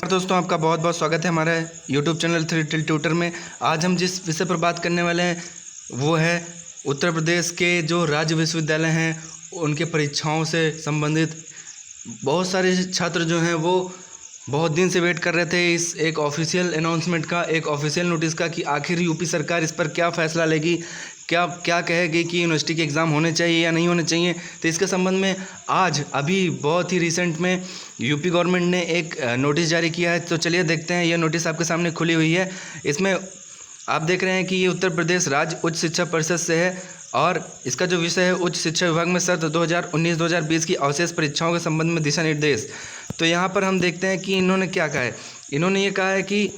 दोस्तों, आपका बहुत बहुत स्वागत है हमारे YouTube चैनल 3 ट्यूटर में। आज हम जिस विषय पर बात करने वाले हैं वो है उत्तर प्रदेश के जो राज्य विश्वविद्यालय हैं उनके परीक्षाओं से संबंधित। बहुत सारे छात्र जो हैं वो बहुत दिन से वेट कर रहे थे इस एक ऑफिशियल अनाउंसमेंट का, एक ऑफिशियल नोटिस का कि आखिर यूपी सरकार इस पर क्या फ़ैसला लेगी, क्या कहेगी कि यूनिवर्सिटी के एग्ज़ाम होने चाहिए या नहीं होने चाहिए। तो इसके संबंध में आज अभी बहुत ही रिसेंट में यूपी गवर्नमेंट ने एक नोटिस जारी किया है। तो चलिए देखते हैं। यह नोटिस आपके सामने खुली हुई है। इसमें आप देख रहे हैं कि ये उत्तर प्रदेश राज्य उच्च शिक्षा परिषद से है और इसका जो विषय है उच्च शिक्षा विभाग में सत्र 2019-2020 की अवशेष परीक्षाओं के संबंध में दिशा निर्देश। तो यहाँ पर हम देखते हैं कि इन्होंने क्या कहा है। इन्होंने ये कहा है कि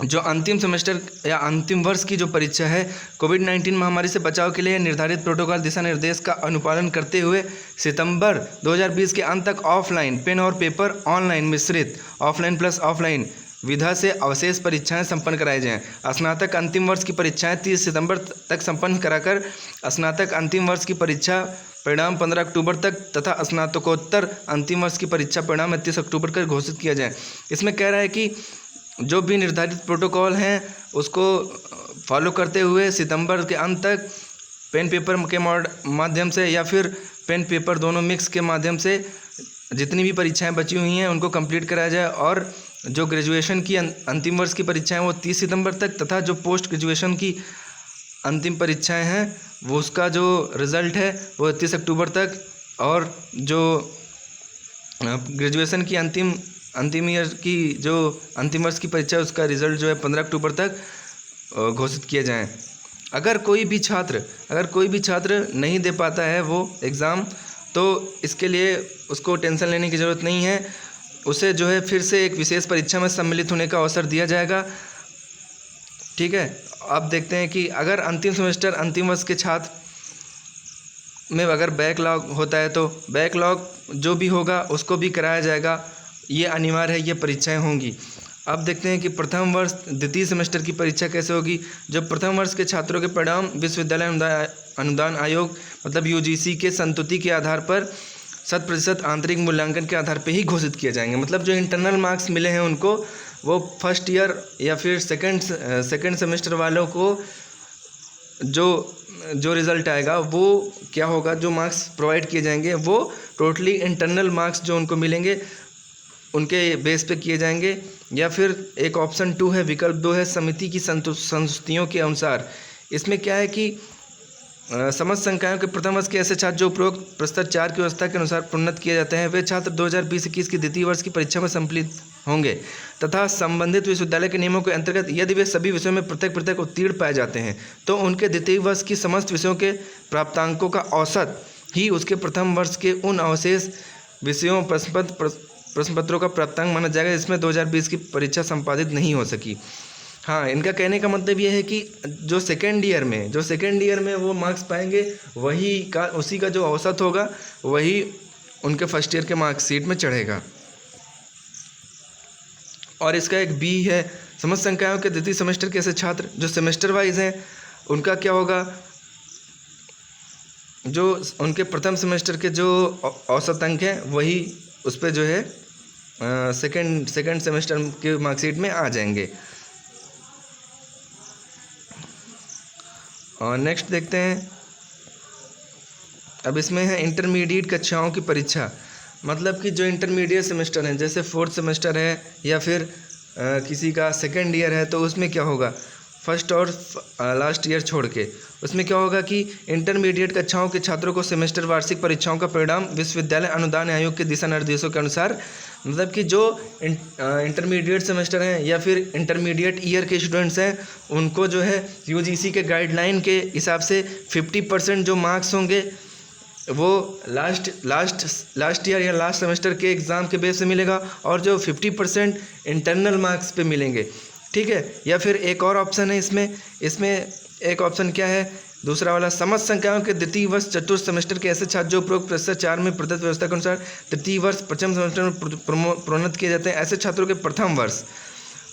जो अंतिम सेमेस्टर या अंतिम वर्ष की जो परीक्षा है कोविड-19 महामारी से बचाव के लिए निर्धारित प्रोटोकॉल दिशा निर्देश का अनुपालन करते हुए सितंबर 2020 के अंत तक ऑफलाइन पेन और पेपर, ऑनलाइन मिश्रित ऑफलाइन प्लस ऑफलाइन विधा से अवशेष परीक्षाएं संपन्न कराई जाएं। स्नातक अंतिम वर्ष की परीक्षाएं 30 सितंबर तक संपन्न कराकर स्नातक अंतिम वर्ष की परीक्षा परिणाम 15 अक्टूबर तक तथा स्नातकोत्तर अंतिम वर्ष की परीक्षा परिणाम 31 अक्टूबर तक घोषित किया जाए। इसमें कह रहा है कि जो भी निर्धारित प्रोटोकॉल हैं उसको फॉलो करते हुए सितंबर के अंत तक पेन पेपर के माध्यम से या फिर पेन पेपर दोनों मिक्स के माध्यम से जितनी भी परीक्षाएं बची हुई हैं उनको कंप्लीट कराया जाए। और जो ग्रेजुएशन की अंतिम वर्ष की परीक्षाएं वो 30 सितंबर तक तथा जो पोस्ट ग्रेजुएशन की अंतिम परीक्षाएं हैं वो उसका जो रिज़ल्ट है वो 31 अक्टूबर तक, और जो ग्रेजुएशन की अंतिम ईयर की जो अंतिम वर्ष की परीक्षा है उसका रिज़ल्ट जो है 15 अक्टूबर तक घोषित किए जाएं। अगर कोई भी छात्र नहीं दे पाता है वो एग्ज़ाम, तो इसके लिए उसको टेंशन लेने की ज़रूरत नहीं है। उसे जो है फिर से एक विशेष परीक्षा में सम्मिलित होने का अवसर दिया जाएगा। ठीक है। अब देखते हैं कि अगर अंतिम सेमेस्टर अंतिम वर्ष के छात्र में अगर बैकलॉग होता है तो बैकलॉग जो भी होगा उसको भी कराया जाएगा। ये अनिवार्य है, ये परीक्षाएं होंगी। अब देखते हैं कि प्रथम वर्ष द्वितीय सेमेस्टर की परीक्षा कैसे होगी। जो प्रथम वर्ष के छात्रों के परिणाम विश्वविद्यालय अनुदान आयोग मतलब यूजीसी के संस्तुति के आधार पर 100% आंतरिक मूल्यांकन के आधार पर ही घोषित किए जाएंगे। मतलब जो इंटरनल मार्क्स मिले हैं उनको वो फर्स्ट ईयर या फिर सेकेंड सेमेस्टर वालों को जो रिज़ल्ट आएगा वो क्या होगा, जो मार्क्स प्रोवाइड किए जाएंगे वो टोटली इंटरनल मार्क्स जो उनको मिलेंगे उनके बेस पे किए जाएंगे। या फिर एक ऑप्शन 2 है, विकल्प 2 है, समिति की संस्तुतियों के अनुसार। इसमें क्या है कि समस्त संकायों के प्रथम वर्ष के ऐसे छात्र जो उपरोक्त प्रस्तर 4 की व्यवस्था के अनुसार प्रोन्नत किए जाते हैं वे छात्र 2020-21 की द्वितीय वर्ष की परीक्षा में सम्मिलित होंगे तथा संबंधित विश्वविद्यालय के नियमों के अंतर्गत यदि वे सभी विषयों में प्रत्येक उत्तीर्ण पाए जाते हैं तो उनके द्वितीय वर्ष की समस्त विषयों के प्राप्तांकों का औसत ही उसके प्रथम वर्ष के उन अवशेष विषयों प्रश्न पत्रों का प्राप्तांक माना जाएगा जिसमें 2020 की परीक्षा संपादित नहीं हो सकी। हाँ, इनका कहने का मतलब ये है कि जो सेकेंड ईयर में वो मार्क्स पाएंगे उसी का जो औसत होगा वही उनके फर्स्ट ईयर के मार्कशीट में चढ़ेगा। और इसका एक बी है, समस्त संकायों के द्वितीय सेमेस्टर के ऐसे छात्र जो सेमेस्टर वाइज हैं उनका क्या होगा, जो उनके प्रथम सेमेस्टर के जो औसत अंक हैं वही उस पर जो है सेकेंड सेमेस्टर के मार्कशीट में आ जाएंगे। और नेक्स्ट देखते हैं। अब इसमें है इंटरमीडिएट कक्षाओं की परीक्षा। मतलब कि जो इंटरमीडिएट सेमेस्टर हैं जैसे 4th सेमेस्टर है या फिर किसी का सेकेंड ईयर है तो उसमें क्या होगा, फर्स्ट और लास्ट ईयर छोड़ के उसमें क्या होगा कि इंटरमीडिएट कक्षाओं के छात्रों को सेमेस्टर वार्षिक परीक्षाओं का परिणाम विश्वविद्यालय अनुदान आयोग के दिशा निर्देशों के अनुसार, मतलब कि जो इंटरमीडिएट सेमेस्टर हैं या फिर इंटरमीडिएट ईयर के स्टूडेंट्स हैं उनको जो है यूजीसी के गाइडलाइन के हिसाब से 50% जो मार्क्स होंगे वो लास्ट ईयर या लास्ट सेमेस्टर के एग्ज़ाम के बेस से मिलेगा और जो 50% इंटरनल मार्क्स पे मिलेंगे। ठीक है। या फिर एक और ऑप्शन है इसमें एक ऑप्शन क्या है, दूसरा वाला, समस्त संकायों के द्वितीय वर्ष चतुर्थ सेमेस्टर के ऐसे छात्र जो उपरोक्त प्रस्तर 4 में प्रदत्त व्यवस्था के अनुसार तृतीय वर्ष प्रथम सेमेस्टर में प्रोन्नत किए जाते हैं ऐसे छात्रों के प्रथम वर्ष,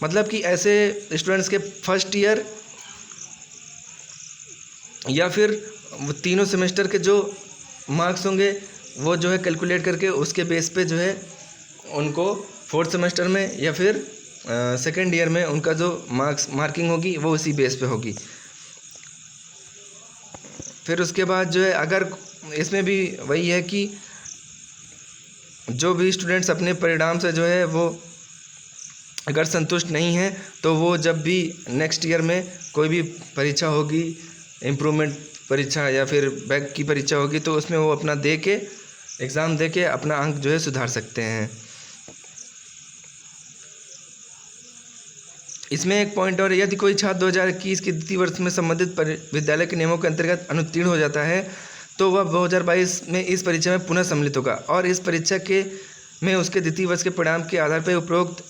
मतलब कि ऐसे स्टूडेंट्स के फर्स्ट ईयर या फिर तीनों सेमेस्टर के जो मार्क्स होंगे वो जो है कैलकुलेट करके उसके बेस पे जो है उनको 4th सेमेस्टर में या फिर सेकेंड ईयर में उनका जो मार्किंग होगी वो उसी बेस पे होगी। फिर उसके बाद जो है, अगर इसमें भी वही है कि जो भी स्टूडेंट्स अपने परिणाम से जो है वो अगर संतुष्ट नहीं हैं, तो वो जब भी नेक्स्ट ईयर में कोई भी परीक्षा होगी, इम्प्रूवमेंट परीक्षा या फिर बैक की परीक्षा होगी, तो उसमें वो अपना एग्ज़ाम दे के अपना अंक जो है सुधार सकते हैं। इसमें एक पॉइंट और, यदि कोई छात्र 2021 के द्वितीय वर्ष में संबंधित विद्यालय के नियमों के अंतर्गत अनुत्तीर्ण हो जाता है, तो वह 2022 में इस परीक्षा में पुनः सम्मिलित होगा और इस परीक्षा में उसके द्वितीय वर्ष के परिणाम के आधार पर उपरोक्त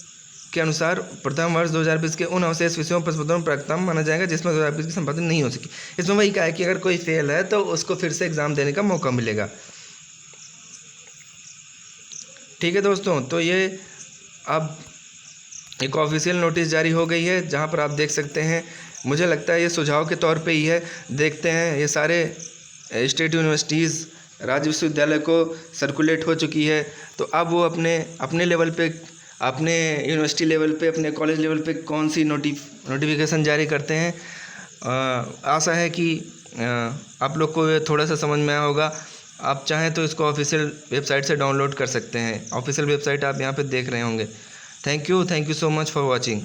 के अनुसार प्रथम वर्ष 2020 के उन अवशेष विषयों पर प्रश्नोत्तर प्राप्तम माना जाएगा जिसमें 2020 की संपादन नहीं हो सकी। इसमें वही कहा है कि अगर कोई फेल है तो उसको फिर से एग्ज़ाम देने का मौका मिलेगा। ठीक है दोस्तों, तो ये अब एक ऑफिशियल नोटिस जारी हो गई है, जहाँ पर आप देख सकते हैं। मुझे लगता है ये सुझाव के तौर पे ही है। देखते हैं, ये सारे स्टेट यूनिवर्सिटीज़, राज्य विश्वविद्यालय को सर्कुलेट हो चुकी है, तो अब वो अपने लेवल पे, अपने यूनिवर्सिटी लेवल पे, अपने कॉलेज लेवल पे कौन सी नोटिफिकेशन जारी करते हैं। आशा है कि आप लोग को ये थोड़ा सा समझ में आया होगा। आप चाहें तो इसको ऑफिशियल वेबसाइट से डाउनलोड कर सकते हैं। ऑफिशियल वेबसाइट आप यहाँ पे देख रहे होंगे। Thank you so much for watching.